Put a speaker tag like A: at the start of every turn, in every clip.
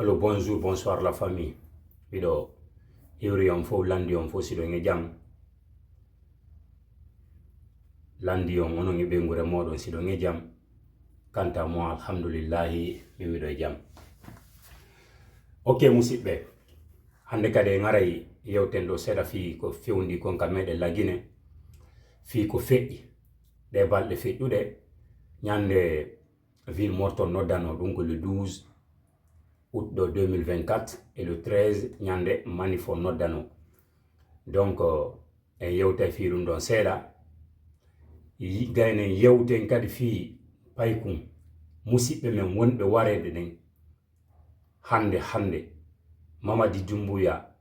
A: Alors bonjour, bonsoir la famille. Bido yuri on fo landi on fo sido nge jam. Landi on ono nge bengure modon sido nge jam. Kanta mo alhamdulillahi mi wido jam. Ok musibbe. Hande kade ngaray yewtendo seda fi ko fewndi kon kamede lagine. Fi ko fe'i. De balde fe'ude nyande ville morton nodano donc le 12 août de 2024 et le 13 nyande manifo nodano. Donc en yewte fi ɗum ɗon seeɗa gaynen yewten kadi fi paykum musidɓe men wonɓe warede ɗen hande Mamadi Doumbouya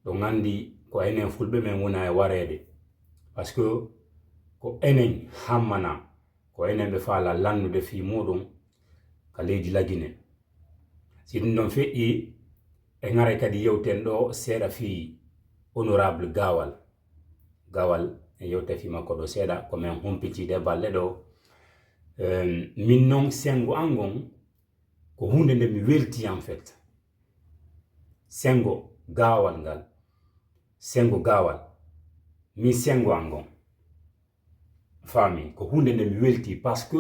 A: ɗo gandi ko enen fulɓe men wona e warede par ce que ko enen hammana ko enen ɓe faala lannude fi muɗum ka leydi lagine. Si ɗum ɗon feƴƴi e ŋare kadi yewten ɗo seeɗa fi honorable Gawal en yewte fi makko ɗo seeɗa komin humpitide balɗe ɗo. Min noon sengo angon ko hunde nde mi welti en fait. Sengo Gawal mi sengo angon fami ko hunde nde mi welti parce que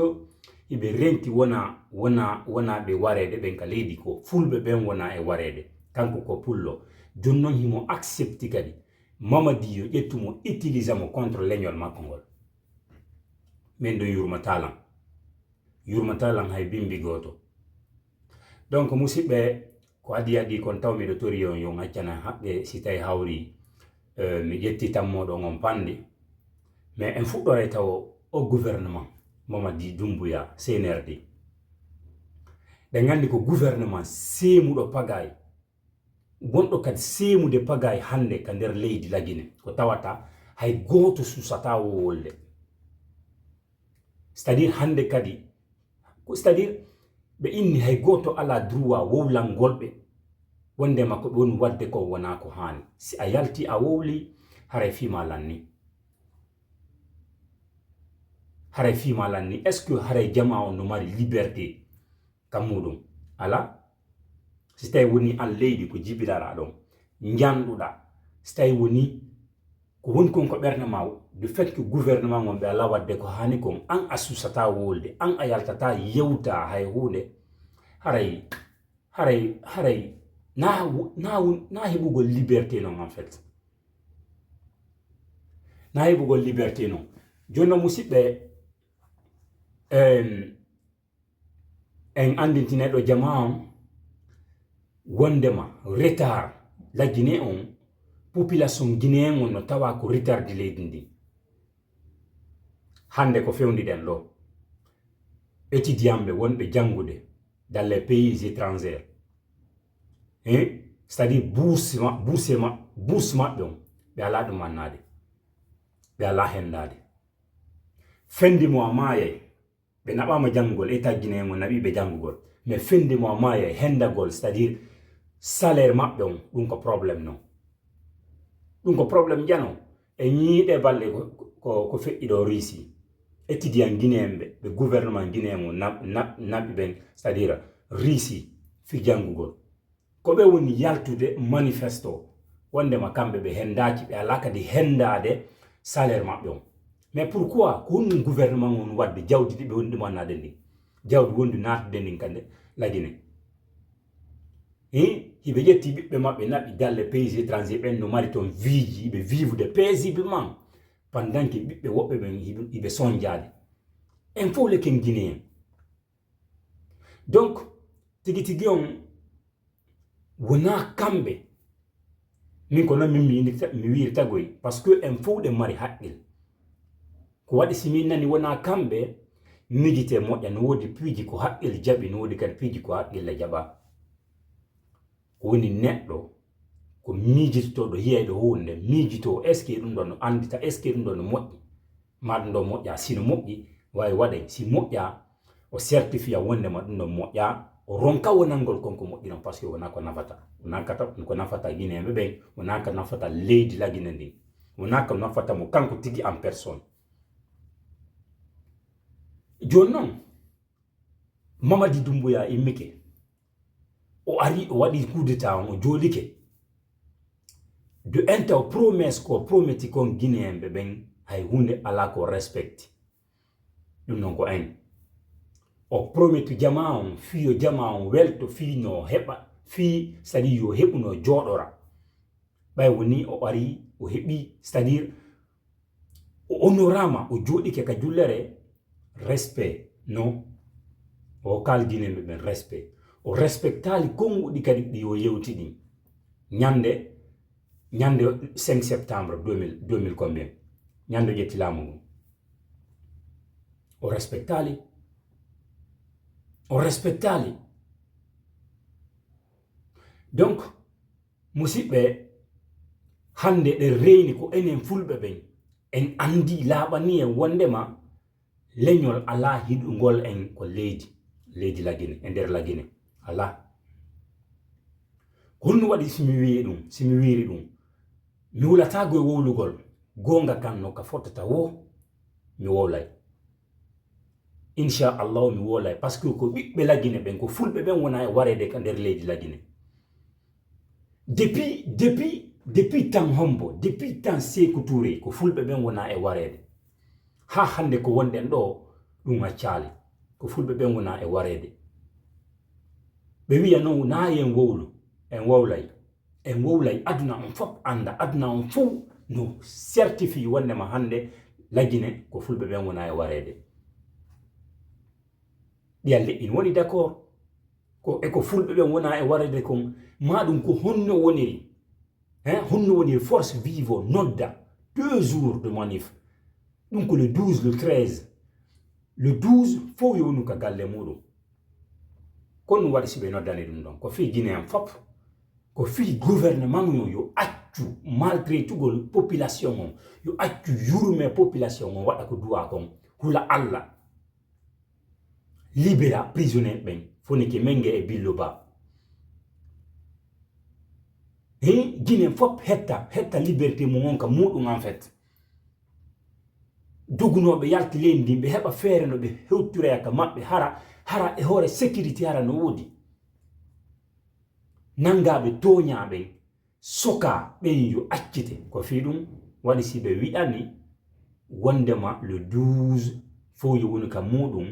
A: ibe renti wona be warede ben ka leydi ko fulbe ben wona e warede kanko ko pullo jonnon himo accepti kadi Mamadi yo ƴettumo utilisa mo contre leñol makko ngol men do yurma talan hay bimbi goto. Donc musidɓe ko adi kon tawmi do tori yo ngaccana haɓɓe si tawi hawri mi ƴetti tammoɗo ngon pande mais en fuɗɗore taw o gouvernement Mamadi Doumbouya CNRD ɗe gandi ko gouvernement seemuɗo pagay gonɗo kadi seemude pagay hande ka nder leydi lagine ko tawata hay goto susata wowolde. C'est-à-dire hande kadi c'est-à-dire ɓe inni hay goto ala droit wowlan golɓe wondema ko ɗon wadde ko wona ko hani. Si a yalti a wowli haray fima lanni est-ce que haray jama on no mari liberté kammuɗum ala. Si tawi woni an leydi ko jibinara ɗon janduɗa si tawi woni ko woni kon ko ɓerde ma du fait que gouvernement mon ɓe ala wadde ko hani kon an a susata wolde an a yaltata yewta hay hunde haray na heɓugol liberté non en fait, na heɓugol liberté non. Jonno musidɓe en andintineɗo jama on wondema retard la Guinée on population guinéen on no tawa ko retard de leydi ndi hande ko fewniɗen ɗo étudiant ɓe wonɓe jangude dans les pays étrangers c'est-à-dire bourse maɓɓe on ɓe ala ɗum annade ɓe ala hendade fendi mo a maayay ɓe naɓama jangugol état guinéen o naɓiɓe jangugol mais fendi mo a maayay hendagol c'est-à-dire salaire maɓɓe on ɗum ko probléme jano e ñiiɗe balɗe ko feƴƴi ɗo Russie étudiant guinéen ɓe gouvernement guinéen o naɓi ɓen c'est-à-dire Russie fi jangugol ko ɓe woni yaltude manifesto wondema kamɓe ɓe hendaki ɓe ala kadi hendade salaire maɓɓe on. Mais pourquoi ko honɗum gouvernement on wadde jawdi ɗi ɓe woni ɗum annade ndi jawdi wondi natude ndin kande lagine hiɓe ƴetti ɓiɓɓe maɓɓe naɓi dans les pays étrangers ɓen no mari toon viiji ɓe vivde paisiblement pendant que ɓiɓɓe woɓɓe ɓen hiɓe sonjade en fof leken guinéen. Donc tigi on wona kamɓe min ko noon mi wirta goy par ce que en fof ɗe mari haqqil ko waɗi si min nani wona kamɓe mijite moƴƴa no wodi piiji ko haqqil jaɓi no wodi kadi piiji ko haqqille jaɓa ko woni neɗɗo ko miijitoɗo yiyayɗo hunde miijito est ce que ɗum ɗon no andita est ce que ɗum ɗon no moƴƴi ma ɗum ɗon moƴƴa sino moƴƴi wawi waɗe si moƴƴa o certifia wondema ɗum ɗon moƴƴa o ronka wonangol konko moƴƴi non par ce que wona ko nafata guinéen ɓe ɓen wona ko nafata leydi lagine ndin wona ko nafata mo kanko tigi en personne. Joni noon Mamadi Doumbouya immike o ari o wadi coup d'état o jolike de enta promesse ko prometi kon guinéen be ben hay hunde ala ko respect dum non ko en o prometu jama on fiyo jama on welto fi no heba fi sadi yo hebuno jodora bay woni o ari o hebi c'est-à-dire o honorama o jodike ka jullere respect non o kal guinéen be ben respect o respectali kongo di kadi di o yewti di nyande 5 septembre 2000 combien nyande jetti lamu o respectali donc musibe hande de reyni ko enen fulbe ben en andi labani en wondema leñol ala hidugol en ko leydi lagine e der lagine ala honno wadi simi wiri dum mi wulata go wowlugol gonga kanno ka fotata wo mi wolay insha Allah mi wolay parce que ko bibbe lagine ben ko fulbe ben wona e warede ka der leydi lagine depuis tan hombo depuis tan Sékou Touré ko fulbe ben wona e warede ha hande ko wonden do dum a ciali ko fulbe ben wona e warede be wiya no na yen wowlu en wowlay aduna on fop anda aduna on fu no certifie wonde ma hande lagine ko fulbe ben wona e warede dialle in woni d'accord ko fulbe ben wona e warede ko madum ko honno woniri honno woniri force vivo nodda 2 jours de manif donc le 12 le 13 le 12 fo yonu ka galle mudum kon wadi sibe noddani dum don ko fi guinéen fop ko fi gouvernement yo accu maltraitugol population yo accu yurume population wada ko duwa kon hula alla libéra prisonnier ben foni ke menge e billoba guinéen fop hetta liberté mo wonka mudum en fait dugunobe yalti lendi be heba feere no be hewture ka mabbe hara e hore sécurité hara no wodi nangabe toñabe soka ben yo accite ko fi dum wadi sibe wi'ani wondema le 12 fo yo woni ka mudum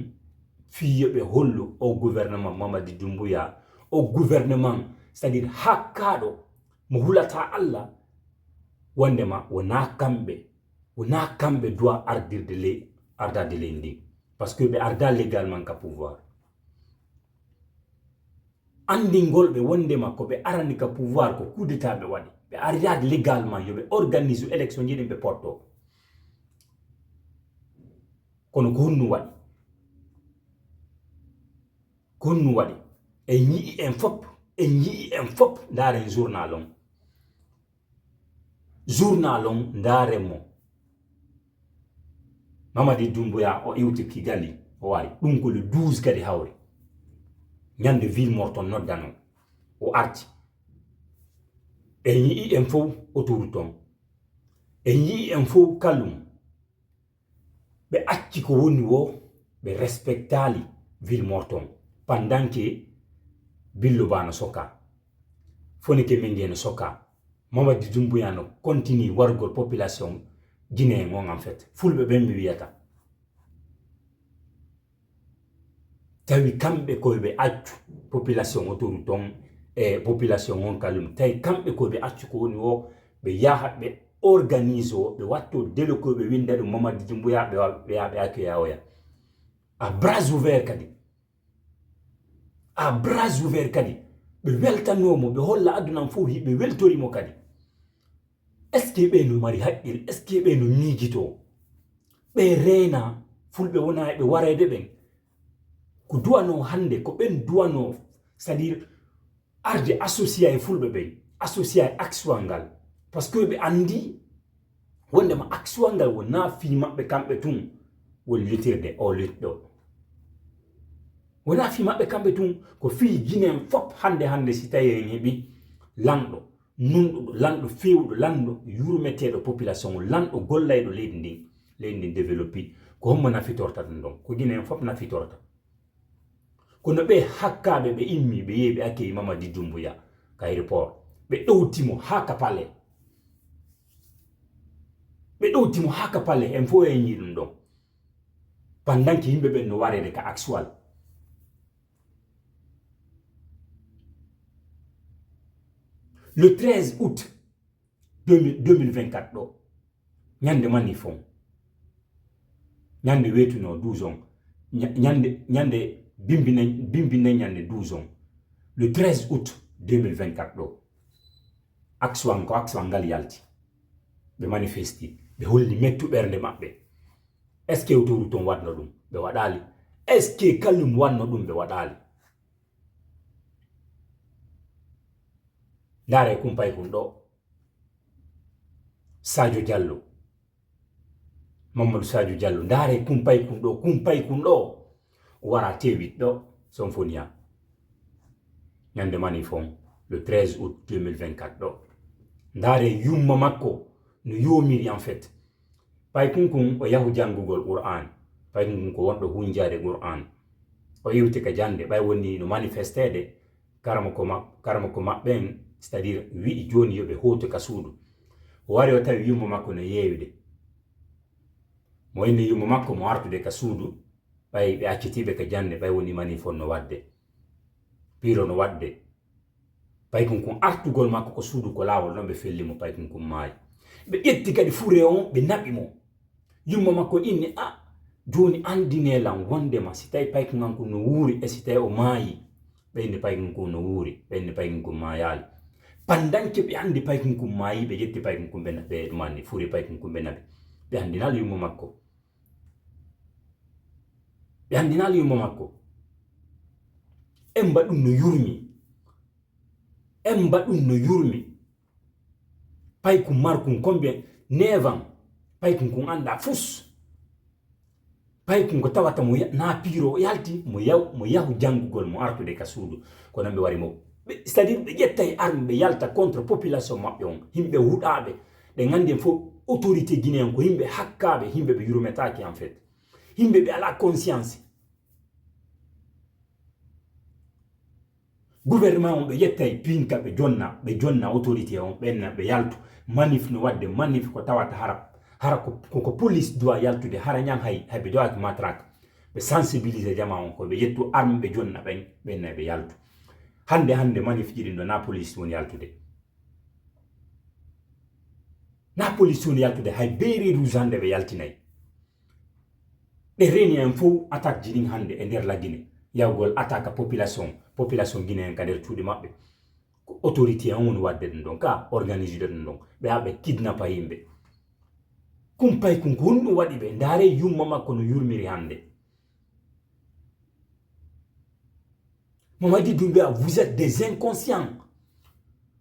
A: fiye be hollu au gouvernement Mamadi Doumbouya au gouvernement c'est-à-dire hakkado mo hulata Allah wondema wona kambe doit ardade lendi parce que be arda légalement ka pouvoir andingol be wondema ko be arani ka pouvoir ko coup d'état be wadi be arda légalement yo be organise élection jidi be porto kono ko honnu wadi e yi en fop ndare journalon ndare mo Mamadi Doumbouya o iwti Kigali o wari dum ko le 12 kadi hawri nyande ville morton noddano o arti e yi en fo autour ton e yi en fo kalum be acci ko woni wo be respectali ville morton pendant que billo bana soka foni ke mengene soka Mamadi Doumbouya no continue wargol population guinéen en fait fulbe ben mi wiyata tawi kambe ko be accu population autour ton e population on kalum tay kambe ko be accu ko woni wo be yaha be organise be watto delo ko be winda do Mamadi Doumbouya be accueillir oya à bras ouverts kadi be weltanomo be holla aduna fo be weltori mo kadi est-ce que be no mari haqqil est-ce que be no mijito be reena fulbe wona be warede ben ko duwano hande ko ben duwano c'est-à-dire arde associé e fulbe ben associé axwangal parce que be andi wonde ma axwangal wona fi mabbe kambe tun wol litirde o litdo wona fi mabbe kambe tun ko fi guinéen fop hande si taye ngebi lando nundu lando fewdo lando yurumetedo population lando gollaydo leydi ndi développer ko homma na fitorta don ko guinéen fop na fitorta kono ɓe hakkaɓe ɓe immi ɓe yehi ɓe accueilli Mamadi Doumbouya ka aéroport ɓe ɗowtimo haka pale ɓe ɗowtimo haka pale en fo e ñi ɗum ɗon pendant que yimɓe ɓen no warede ka actual le 13 août 2024 ɗo ñande manif on ñande wetuno 12 on ñande bimbine ñande 12 on le 13 août 2024 ɗo action ko action ngal yalti ɓe manifesti ɓe holli mettu ɓernde maɓɓe est ce que autour ton waɗno ɗum ɓe waɗali est ce que kallum wanno ɗum ɓe waɗali ndaare kumpay kun ɗo Sadio Diallo Mamadou Sadio Diallo ndaare kumpay kun ɗo wara tewit ɗo Symphonia ñande manifon le 13 août 2024 ɗo ndaare yumma makko no yomiri en fait pay kun o yahu jangugol Qur'an pay kun ko wonɗo hunjade Qur'an o yewti ka jande ɓay woni no manifestede karama ko maɓɓen c'est à dire wi'i joni yoɓe hoto ka suudu o wari o tawi yumma makko no yeewde mo inni yumma makko mo artude ka suudu ɓay ɓe accitiɓe ka jande ɓay woni manifon no wadde piro no wadde pay kun artugol makko ko suudu ko laawol ɗon ɓe fellimo pay kun maayi ɓe ƴetti kadi fure on ɓe naɓi mo yumma makko inni joni andinelam wondema si tawi pay kun anko no wuuri e si tawi o maayi ɓeyni pay kun no wuuri ɓeyni pay kun maayali pendant que ɓe andi pay kun maayi ɓe ƴetti pay kun ɓe ɗumani fure pay kun ɓe naɓi ɓe andinali yumma makko ɓe andinali yumma makko en mbaɗum no yurmi en mbaɗum no yurmi pay kun markun combien 9 ans pay kun anda fus pay kun ko tawata mo na piro yalti mo yahu jangugol mo artude ka suudu ko nan ɓe wari mo c'est à dire ɓe ƴettay arme ɓe yalta contre population maɓɓe on yimɓe huɗaɓe ɓe gandi fof autorité guinéen ko yimɓe hakkaɓe yimɓe ɓe yurmetaki en fait yimɓe ɓe ala conscience gouvernement on ɓe ƴettay pinka ɓe jonna autorité on ɓenna ɓe yaltu manif no wadde manif ko tawata hara ko police doit yaltude hara ñan hay ɓe dowaki matraque ɓe sensibiliser jama on ko ɓe ƴettu arme ɓe jonna ɓenna ɓe yaltu hande manif jiɗi ɗo na police woni yaltude na police woni yaltude hay beeri rouge hande ɓe yaltinayi ɓe reni en fof attaque jiɗin hande e nder la Guinée yawgol attaque population guinéen ka nder cuuɗi maɓɓe ko autorité on woni wadde ɗum ɗon ka organise de ɗum ɗon ɓe ha ɓe kidnappa yimɓe kumpay kun ko honɗum waɗi ɓe ndaare yumma makko no yurmiri hande Mamadi Doumbouya, vous êtes des inconscients.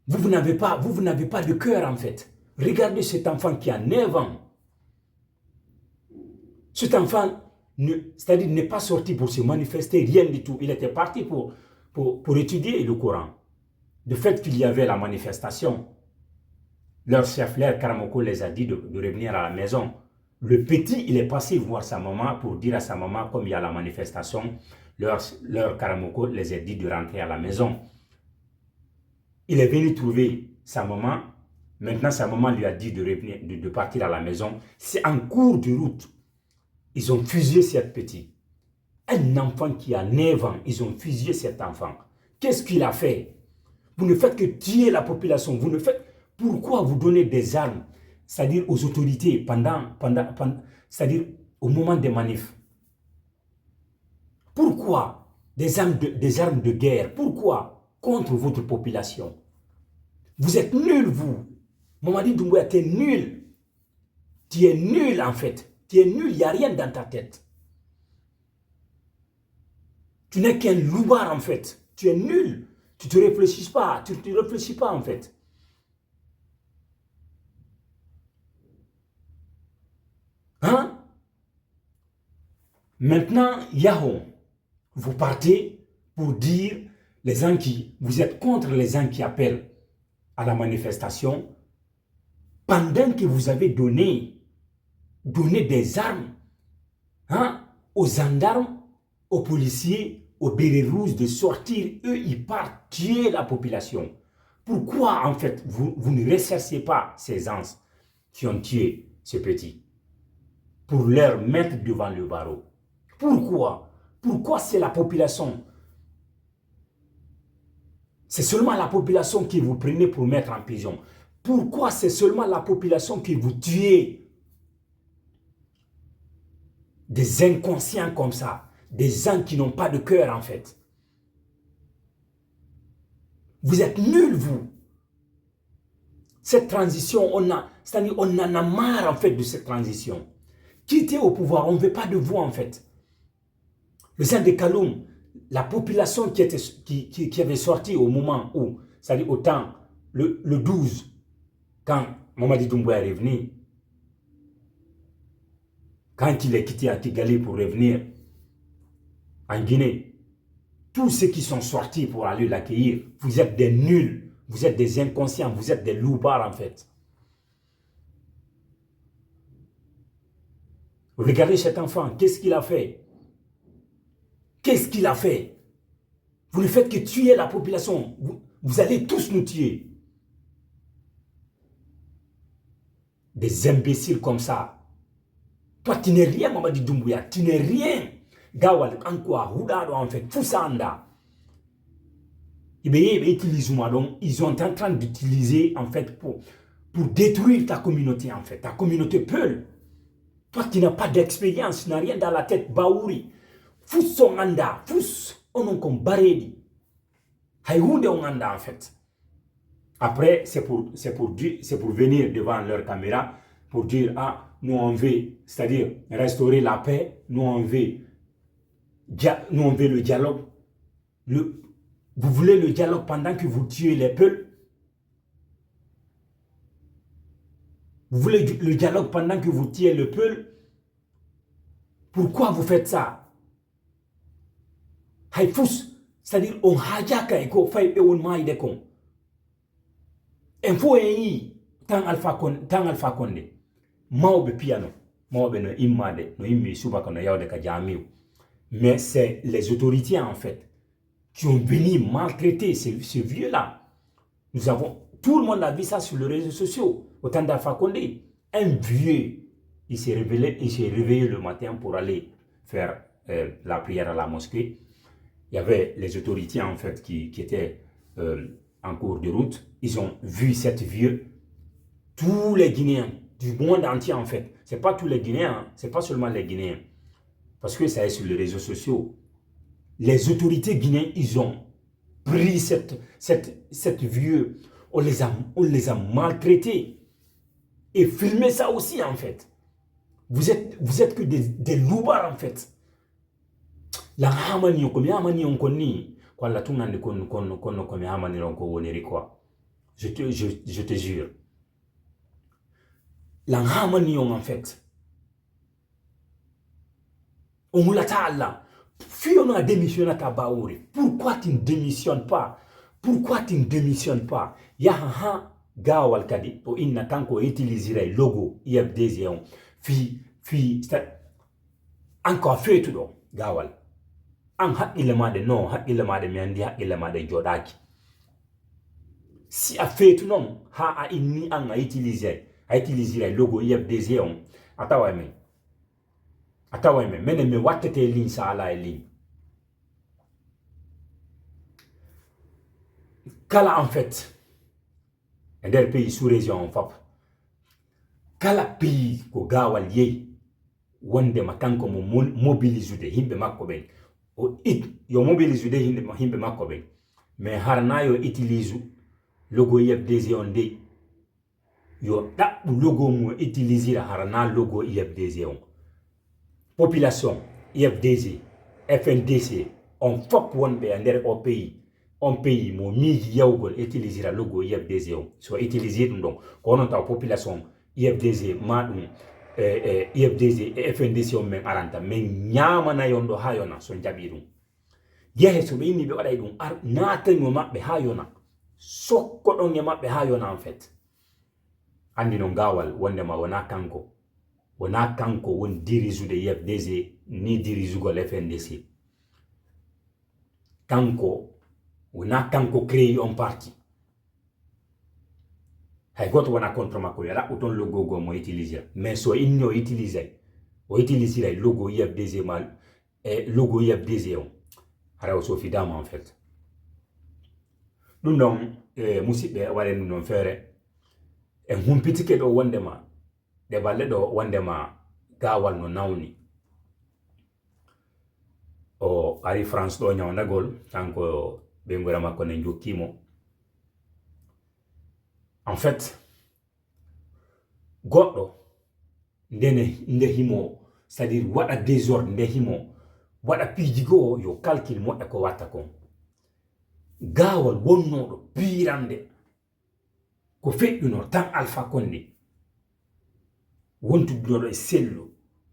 A: Vous n'avez pas de cœur en fait. Regardez cet enfant qui a 9 ans. Cet enfant, c'est-à-dire n'est pas sorti pour se manifester, rien du tout. Il était parti pour étudier le Coran. De fait qu'il y avait la manifestation, leur chef, leur Karamoko les a dit de revenir à la maison. Le petit, il est passé voir sa maman pour dire à sa maman, comme il y a la manifestation, leur Karamoko les a dit de rentrer à la maison. Il est venu trouver sa maman. Maintenant, sa maman lui a dit de revenir, de partir à la maison. C'est en cours de route. Ils ont fusillé cette petite. Un enfant qui a 9 ans, ils ont fusillé cet enfant. Qu'est-ce qu'il a fait? Vous ne faites que tuer la population. Vous ne faites... Pourquoi vous donnez des armes, c'est-à-dire aux autorités, c'est-à-dire au moment des manifs? Pourquoi des armes de guerre? Pourquoi contre votre population? Vous êtes nuls, vous. Mamadi Doumbouya, tu es nul. Tu es nul, en fait. Tu es nul, il n'y a rien dans ta tête. Tu n'es qu'un loupard, en fait. Tu es nul. Tu ne te réfléchis pas. Tu ne te réfléchis pas, en fait. Hein? Maintenant, Yahoo, vous partez pour dire les gens qui... Vous êtes contre les gens qui appellent à la manifestation pendant que vous avez donné des armes, hein, aux gendarmes, aux policiers, aux bérets rouges de sortir, eux, ils partent tuer la population. Pourquoi, en fait, vous ne recherchez pas ces gens qui ont tué ce petit pour leur mettre devant le barreau? Pourquoi? Pourquoi c'est la population? C'est seulement la population que vous prenez pour mettre en prison. Pourquoi c'est seulement la population que vous tuez? Des inconscients comme ça, des gens qui n'ont pas de cœur en fait. Vous êtes nuls, vous. Cette transition, c'est-à-dire on en a marre en fait de cette transition. Qui était au pouvoir, on ne veut pas de vous en fait. Le sein de Kaloum, la population qui avait sorti au moment où, c'est-à-dire au temps, le 12, quand Mamadi Doumbouya est revenu, quand il est quitté à Kigali pour revenir en Guinée, tous ceux qui sont sortis pour aller l'accueillir, vous êtes des nuls, vous êtes des inconscients, vous êtes des loupards en fait. Regardez cet enfant, qu'est-ce qu'il a fait? Qu'est-ce qu'il a fait? Vous ne faites que tuer la population. Vous allez tous nous tuer. Des imbéciles comme ça. Toi, tu n'es rien, Mamadi Doumbouya. Tu n'es rien. Gawal, Ankwa, Houdado, en fait, Foussanda. Ils sont en train d'utiliser, en fait, pour détruire ta communauté, en fait. Ta communauté Peul. Toi qui n'as pas d'expérience, tu n'as rien dans la tête, Baouri. Foussonganda, Fouss, on a comme Baredi. Haïhounde Onganda, en fait. Après, c'est pour venir devant leur caméra pour dire, ah, nous on veut, c'est-à-dire restaurer la paix, nous on veut le dialogue. Vous voulez le dialogue pendant que vous tuez les peuples? Vous voulez le dialogue pendant que vous tuez le peuple? Pourquoi vous faites ça? Haïfous, c'est-à-dire on hajaka et qu'on fait on maïde kon. Info yi tant Alpha Condé. Maobe piano, maobe no imade, no imme suba kono yawde ka jamiu. Mais c'est les autorités en fait qui ont venu maltraiter ce vieux-là. Tout le monde a vu ça sur les réseaux sociaux. Autant d'Alpha Condé, un vieux, il s'est réveillé le matin pour aller faire la prière à la mosquée. Il y avait les autorités en fait qui étaient en cours de route. Ils ont vu cette vieux. Tous les Guinéens, du monde entier en fait. Ce n'est pas tous les Guinéens, hein, ce n'est pas seulement les Guinéens. Parce que ça est sur les réseaux sociaux. Les autorités guinéennes, ils ont pris cette vieux. On les a maltraités. Et filmé ça aussi en fait. Vous êtes que des loupards en fait. La hamani on hamani on koni kwa la tunande kono comme hamani ronko woneri quoi. Je te jure. La hamani on en fait. On moula ta'ala. Puis on a démissionné à Tabaouri. Pourquoi tu ne démissionnes pas? Pourquoi tu ne démissionnes pas? Yaha gawal kadi to inna tanko utiliser le logo IFDZ on encore fait tout donc gawal. An haqqilema de non haqqilema de mendi haqqilema de jodaki. Si a fait tout non ha a inni an a utiliser le logo IFDZ on atawame mene me watete ligne ça ala ligne. Kala en fait des pays sous-région en FAP. Kala pays ko gawal ye wonde makanko mo mobiliser himbe makko ben o yo mobiliser himbe makko ben mais harna yo utilise logo IFDZ on de yo da logo mo utiliser harna logo IFDZ on population IFDZ FNDC on FAP wonbe der au pays on pays mo miji yawgol utiliser logo IFDZ on so utiliser dum donc kono ta population IFDZ madum IFDZ et FNDC on men aranta men nyama na yondo hayona so jabi dum yehe so be ni be waday dum ar nata mo mabbe hayona sokko don e mabbe hayona en fait andi no gawal wonde ma wona kanko won dirizu de IFDZ ni dirizu gol FNDC kanko wona kanko créé on parti hay goto wana contre makko ya raɓɓu logo go mo utiliser mais so inni o utiliser logo IFDG mal logo IFDG on hara o sofi dama en fait ɗum ɗon musidɓe waɗe ɗum ɗon feere en humpitike ɗo wondema de balle ɗo wondema gawal no nawni o ari France ɗo ñawndagol kanko ɓe ngura makko ne jokkimo en fait goɗɗo nde himo c'est à dire waɗa désordre nde himo waɗa piiji goo yo calcul moƴƴa ko watta kon gawal wonnoɗo piirande ko feƴƴuno tan Alpha Condé wontudunoɗo e sellu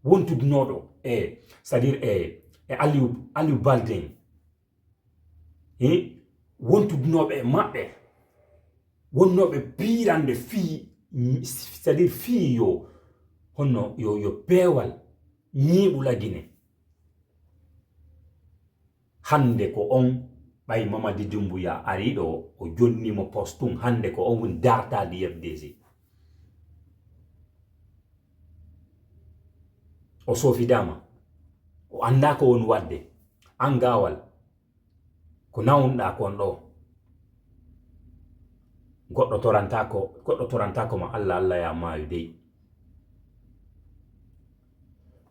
A: wontudunoɗo c'est à dire Aliou Baldé wontudunoɓe e maɓɓe wonnoɓe piirande fii c'est à dire fii yo honno yo peewal ñiiɓula Guinée hande ko on ɓay Mamadi Doumbouya ari ɗo o jonnimo postum hande ko on woni dartade IFDG o sofidama o anda ko woni wadde an gawal ko nawnuɗa kon ɗo goɗɗo torantako ma Allah ya maayu dey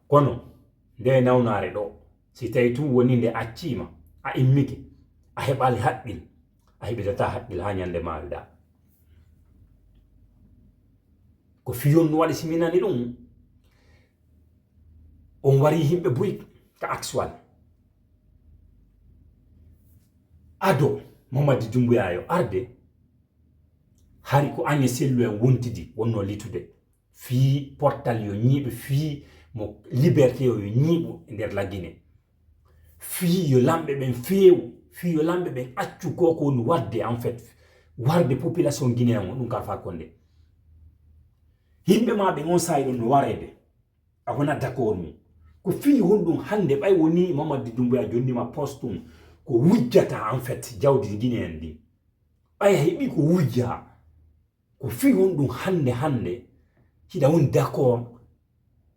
A: kono nde nawnare ɗo si tawi tun woni nde accima a immike a heɓali haqqil a heɓitata haqqil ha ñande maayuɗa ko fiyon waɗi siminani ɗum on wari himɓe buy ka actual ado Mamadi Doumbouya yo arde hari ko anye sellu en wontidi wonno litude fi portal yo ñiiɓe fi mo liberté yo ñiiɓu e nder la Guinée fi yo lamɓe ɓen feewu fi yo lamɓe ɓen accu koko woni wadde en fait warde population guinéen on ɗum ka Alpha Condé yimɓe ma ɓe on sayi ɗon no warede a wona d'accord mum ko fi honɗum hande ɓay woni Mamadi Doumbouya jonnima postum ko wujjata en fait jawdi guinéen ndi ɓay heɓi ko wujja ko fi honɗum hande hiɗa woni d'accord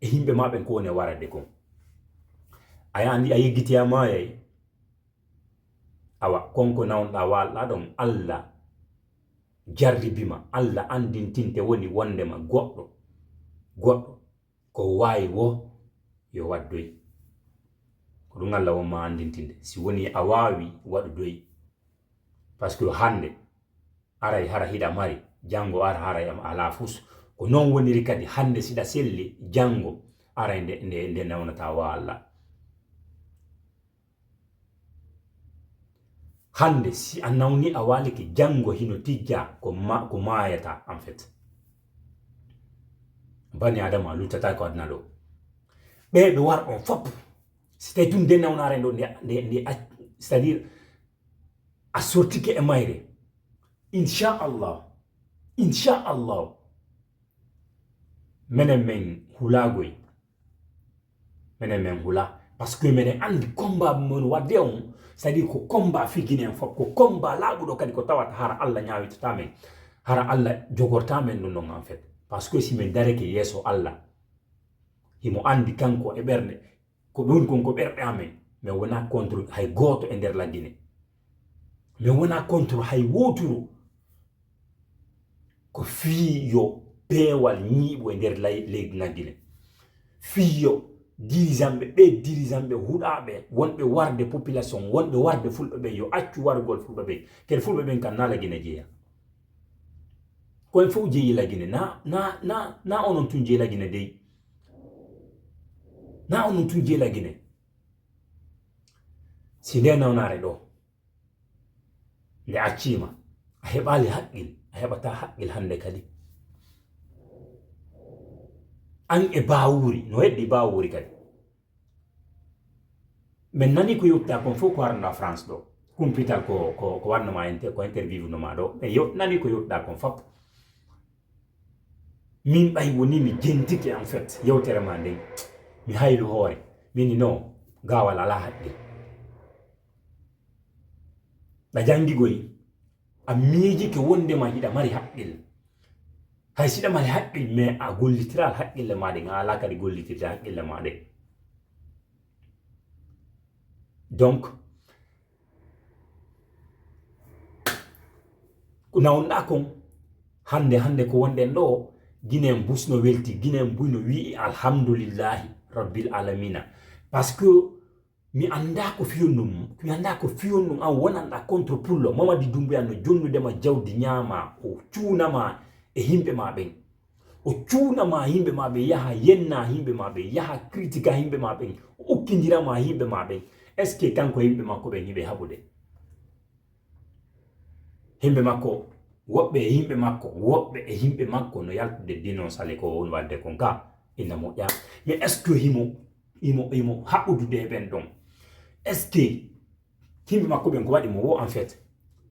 A: e yimɓe ma ɓen ko woni warade kon aya andi a yeggitiyama yey awa konko nawɗa walɗa ɗon Allah jarribima Allah andintinte woni wondema goɗɗo ko wawi wo yo waddoy ko ɗum Allah wonma andintinde si woni a wawi waɗudoy par ce que hande aray hara hiɗa mari jango ara haray ala fus ko non woniri kadi hande siɗa selli jango aray nde nawnata walla hande si a nawni a waliki jango hino tijja ko mayata en fait bani adama lutata ko adna ɗo ɓe war on fop si tawi tun nde nawnare ɗo nde c'est à dire a sortike e mayre inchallah menen men hulagoy menen men hula parce que menen andi combat mon wadde on c'est à dire ko combat fi Guinéen fop ko combat laaɓuɗo kadi ko tawata hara Allah ñawitata men hara Allah jogorta men ɗum ɗon en fait parce que si men dareke yeeso Allah himo andi kanko e ɓerde ko ɗon kon ko ɓerɗe amen mais wona contre hay goto e nder la Guinée mais wona contre hay woturu ko fiyo peewal ñiiɓu e nder leydi la Guinée fiyo dirigeant huɗaɓe wonɓe warde population wonɓe warde fulɓe ɓen yo accu wargol fulɓe ɓen kede fulɓe ɓen kam na la Guinée jeeya koyen fof jeeyi la Guinée na onon tun jeeyi la Guinée dey na onon tun jeeyi la Guinée si nde nawnare ɗo nde accima a heɓali haqqil a heɓata haqqil hande kadi an e bawuri no heddi bawuri kadi men nani ko yotta kon fof ko warno France ɗo kumpital ko warnoma ko interview no ma ɗo e nani ko yotta kon fop min ɓay woni mi jentiki en fait yewtere ma nden mi haylu hoore mini non gawal ala haqqil da jangi goyi a miiji ke wonde ma hida mari haqqil hay sida mari haqqil me a gollitiral haqqille maade ngala kadi gollitirta haqqille maade donc nawna kon hande ko wonden do ginen busno welti ginen buyno wi alhamdulillah rabbil alamina parce que mi anda ko fiyonnum an wonanda contre pullo Mamadi Doumbouya no jonnude ma jawdi nyama o cuunama e himbe ma ben o cuunama himbe ma be yaha yenna himbe ma be yaha critica himbe ma ben o kindirama himbe ma ben est ce que kanko himbe makko be hibe habude himbe makko wobbe e himbe makko no yaltude dénoncer ko on wadde kon ka ina mo ya mais est ce que himo habudude ben don est ce que himbe makko ben ko wadi mo wo en fait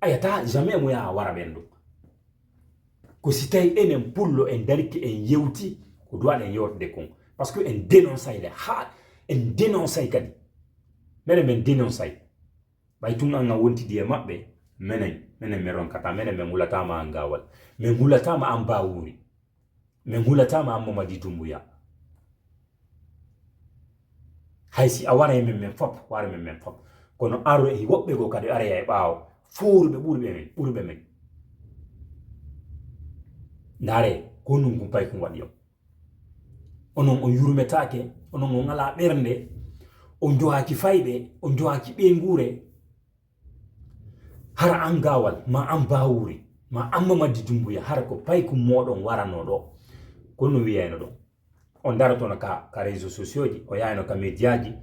A: ayata jamais mo ya wara ben do ko si tay enen pullo en dariki en yewti ko doit en yorde kon parce que en dénoncer le ha en dénoncer kadi men dénoncer bay tun nga wonti die mabbe menen meron kata menen men hulatama angawal men hulatama am bawuri men hulatama am Mamadi Doumbouya haysi a wara men fop wara men fop kono aro e wobbe go kadi ara e baaw furbe burbe men ndare ko num ko pay ko wadi yo onon on yurmetake onon on ngala bernde on joaki faybe on joaki be ngure hara angawal ma am bawuri ma am Mamadi Doumbouya hara ko pay ko modon warano do kono wiyayno do on darato na ka réseaux sociaux ji o yaayno ka mediaji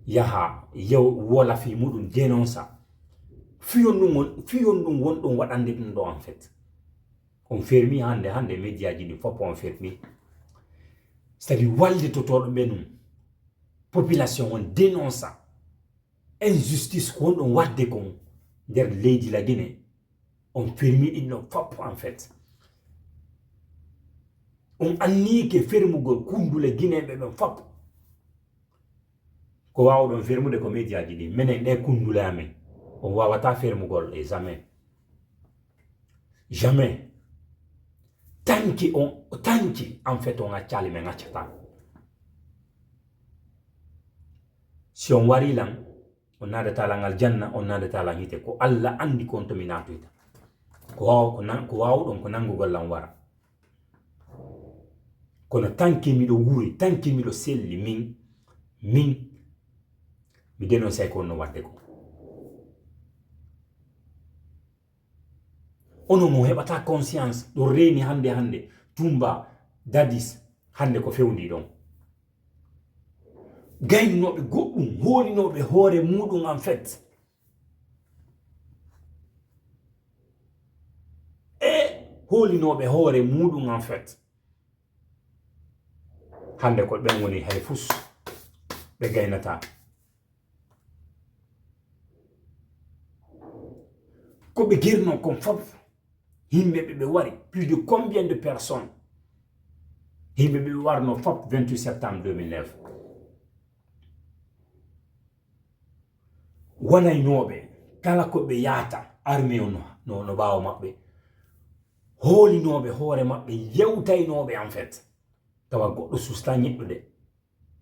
A: yaha wola fi mudun dénonça fiyon dum wondon wadande dum do en fait on fermi hande mediaji ni fop on fermi c'est-à-dire walde to todo benum population on dénonça injustice ko on wadde kon der leydi la Guinée on fermi inno fop en fait on anni ke fermugol kundule Guinée be ben fop ko wawdon fermude ko mediaji ni menen de kundule amen on wawata fermugol et jamais tanki en fait on a tiali men achata si on wari lan on nada talangal janna on nada talangite ko alla andi konto minatuita ko wawdon ko nangugol lan wara kono tanki mi do wuri tanki mi do selli min mi dénoncer ko no wadde ko ono mo hebata conscience do reni hande Tumba Dadis hande ko fewndi don gaynnobe goddum holinobe hoore mudum en fait holinobe hoore mudum en fait hande ko ben woni hay fus be gaynata ko be girno kon fop himbe be wari plus de combien de personnes himbe be warno fop 28 septembre 2009 wanaynobe kala ko be yata armée no baaw mabbe holinobe hoore mabbe yewtaynobe en fait tawa goddo susta nyiddude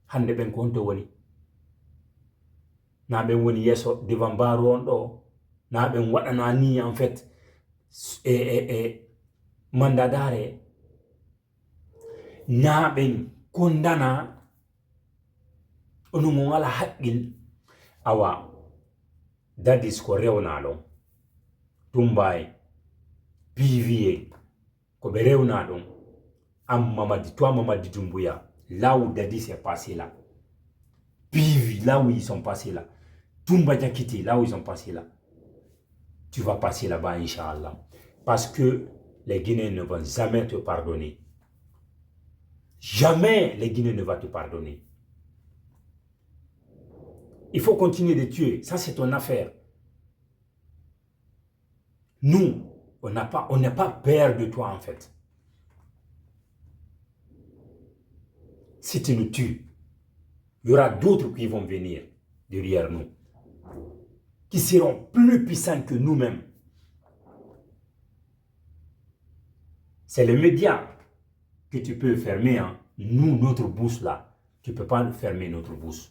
A: hande ben ko honto woni na ben woni yeso devant baro on do na ben wadana ni en fait mandadare na ben kondana onu mo wala haqqil awa Dadis ko rewnalo Tumbay PVA ko be rewnado am Mamadi Doumbouya là où Dadis est passé là PV là où ils sont passés là Tumba Diakité là où ils sont passés là tu vas passer là-bas Inch'Allah parce que les Guinéens ne vont jamais te pardonner jamais les Guinéens ne vont te pardonner. Il faut continuer de tuer. Ça, c'est ton affaire. Nous, on n'a pas peur de toi, en fait. Si tu nous tues, il y aura d'autres qui vont venir derrière nous. qui seront plus puissants que nous-mêmes. C'est les médias que tu peux fermer. Hein. Nous, notre bouche là, tu ne peux pas fermer notre bouche.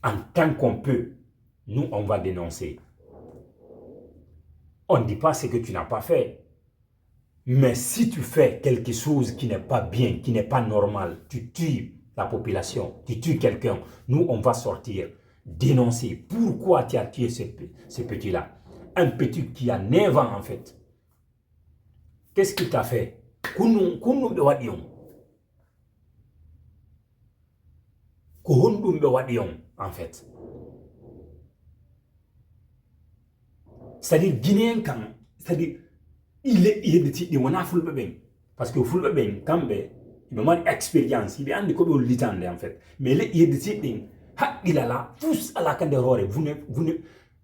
A: En tant qu'on peut, nous, on va dénoncer. On ne dit pas ce que tu n'as pas fait. Mais si tu fais quelque chose qui n'est pas bien, qui n'est pas normal, tu tues la population, tu tues quelqu'un, nous, on va sortir, dénoncer. Pourquoi tu as tué ce petit-là? Un petit qui a 9 ans, en fait. Qu'est-ce qu'il t'a fait? En fait. C'est-à-dire, Guinéen, c'est-à-dire, il est de bien. Parce que Fulbe Ben, quand il m'a expérience, il est en comme litande en fait. Mais il est de type, il a là, tous à la candérore,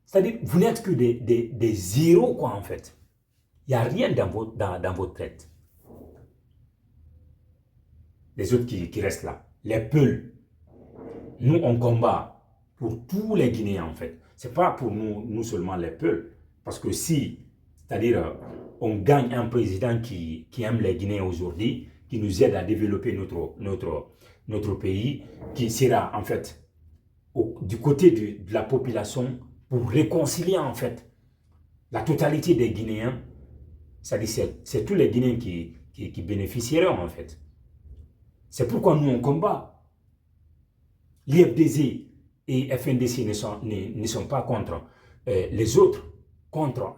A: c'est-à-dire, vous n'êtes que des zéros, quoi, en fait. Il n'y a rien dans votre tête. Les autres qui restent là, les Peuls, nous, on combat pour tous les Guinéens, en fait. Ce n'est pas pour nous seulement les Peuls. Parce que si, c'est-à-dire, on gagne un président qui aime les Guinéens aujourd'hui, qui nous aide à développer notre pays, qui sera, en fait, du côté de la population pour réconcilier, en fait, la totalité des Guinéens. C'est-à-dire, c'est tous les Guinéens qui bénéficieront, en fait. C'est pourquoi nous, on combat. L'IFDZ et FNDC ne sont pas contre les autres, contre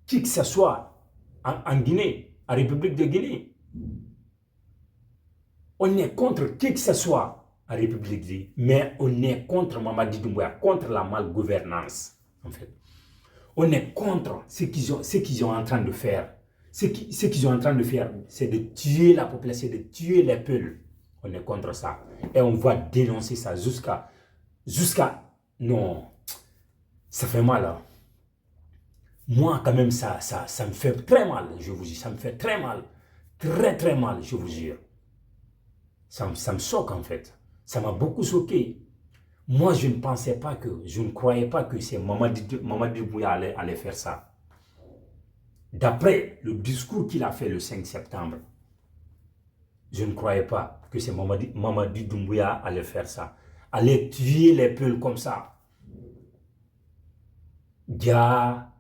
A: qui que ce soit en Guinée, en République de Guinée. On est contre qui que ce soit en République de Guinée, mais on est contre Mamadi Doumbouya, contre la malgouvernance, en fait. On est contre ce qu'ils sont en train de faire. Ce qu'ils sont en train de faire, c'est de tuer la population, de tuer les peuples. On est contre ça. Et on va dénoncer ça jusqu'à... Non, ça fait mal. Hein. Moi, quand même, ça me fait très mal, je vous dis. Ça me fait très mal. Très, très mal, je vous jure. Ça me choque, en fait. Ça m'a beaucoup choqué. Moi, je ne croyais pas que c'est Mamadi Doumbouya allait faire ça. D'après le discours qu'il a fait le 5 septembre, je ne croyais pas que c'est Mamadi Doumbouya allait faire ça. Allait tuer les peuples comme ça. Dia,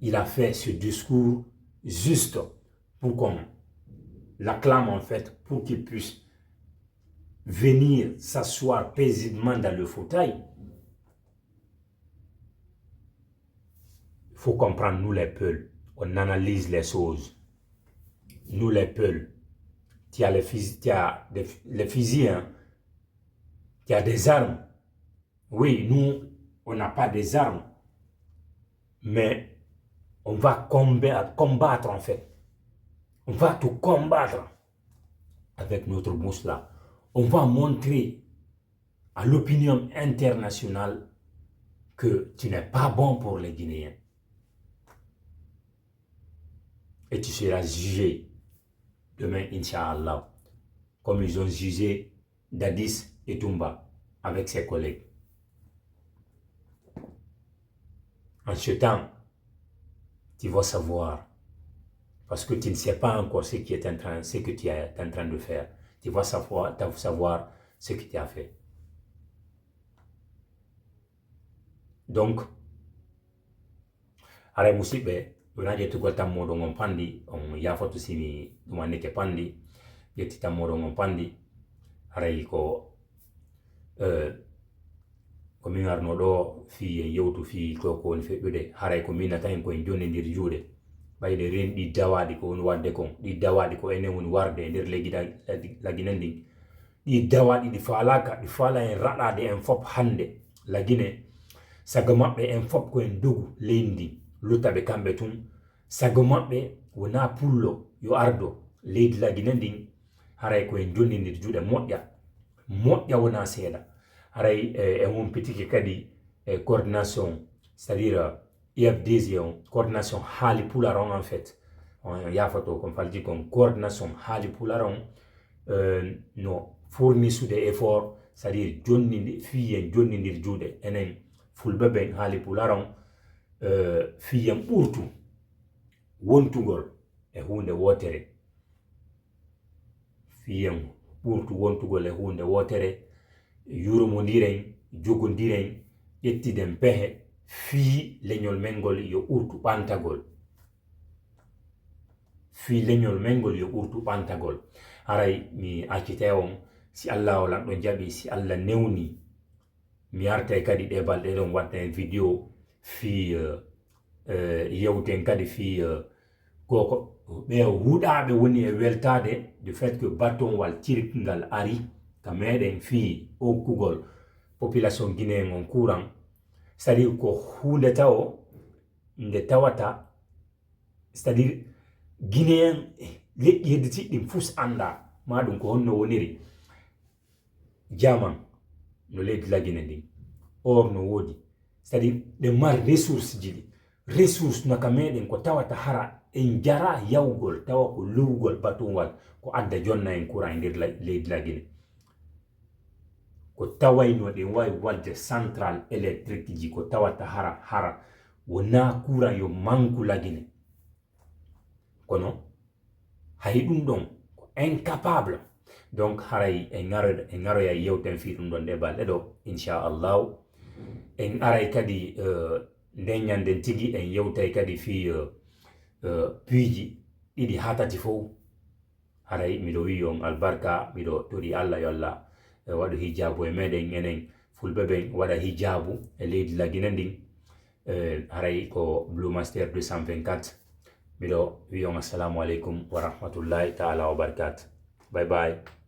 A: il a fait ce discours juste pour qu'on l'acclame en fait, pour qu'il puisse venir s'asseoir paisiblement dans le fauteuil. Il faut comprendre, nous les peuples, on analyse les choses. Nous les peuples, tu as les fusils, hein? Tu as des armes. Oui, nous, on n'a pas des armes. Mais on va combattre en fait. On va tout combattre avec notre bouche là. On va montrer à l'opinion internationale que tu n'es pas bon pour les Guinéens. Et tu seras jugé demain, Inch'Allah, comme ils ont jugé Dadis et Toumba avec ses collègues. En ce temps, tu vas savoir, parce que tu ne sais pas encore ce que tu es en train de faire. Tu vas savoir ce que tu as fait. Donc, aray musidɓe ɗo na ƴettugol tammoɗo on pandi on yafoto simi ɗum anneke pandi ƴetti tammoɗo on pandi aray ko min arno ɗo fi en yewtu fi ko woni feƴƴude haray ko minata hen koye jonnidir juuɗe ɓayde ren ɗi dawaɗi ko woni wadde kon ɗi dawaɗi ko enen woni warde e nder lagine ndin ɗi dawaɗi ɗi faala en raɗade en fop hande lagine sago maɓɓe en fop koyen dogu leydi ndi luttaɓe kamɓe tun sago maɓɓe wona pullo yo ardo leydi lagine ndin haray koyen jonnidir juuɗe moƴƴa wona seeɗa haray en wompitiki kadi coordination c'est à dire IFDZ on coordination haali pular on en fait on yafato kon falji kon coordination haali pular on no fournisude effort c'est à dire fiyen jonnidir juuɗe enen fulbe ben hali pularon fiyam ɓurtu wontugol e hunde wotere fiyam ɓurtu wontugol e hunde wotere yurmodiren jogodiren ƴettiden pehe fii leñol mengol yo ɓurtu ɓantagol fii leñol mengol yo ɓurtu ɓantagol haray mi accite on si Allah olan ɗo jaɓi si Allah newni mi artay kadi ɗe balɗe ɗon watta vidéo fi yewten kadi fi koko ɓe huuɗaɓe woni e weltade du fait que bâton wal cirkingal ari ka meɗen fi hokkugol population guinéen on courant c'est à dire ko hunde taw nde tawata c'est à dire guinéen leƴƴi hedditiɗɗin fus anda ma ɗum ko honno woniri jaman no leydi lagine ndin or no woodi c'est à dire ɗe mari ressource ji ɗi ressource naka meɗen ko tawata hara en jara yawgol tawa ko lowgol batowal ko adda jonna en courant e nder leydi lagine ko tawayno ɗen wawi wadde central électrique ji ko tawata hara wona courant yo manku lagine kono hay ɗum ɗon ko incapable donc haray en aroya yewten fi ɗum ɗon ɗe balɗe ɗo inchallahu en aray kadi nden ñanden tigi en yewtay kadi fi piiji ɗiɗi ha tati fof haray miɗo wi on albarka miɗo toɗi Allah yo Allah waɗu hijabu e meɗen enen fulɓe ɓen waɗa hijabu e leydi lagine ndin haray ko Blue Master 224 miɗo wi on assalamu aleykum wa rahmatullahi taala wa barakatuh bye bye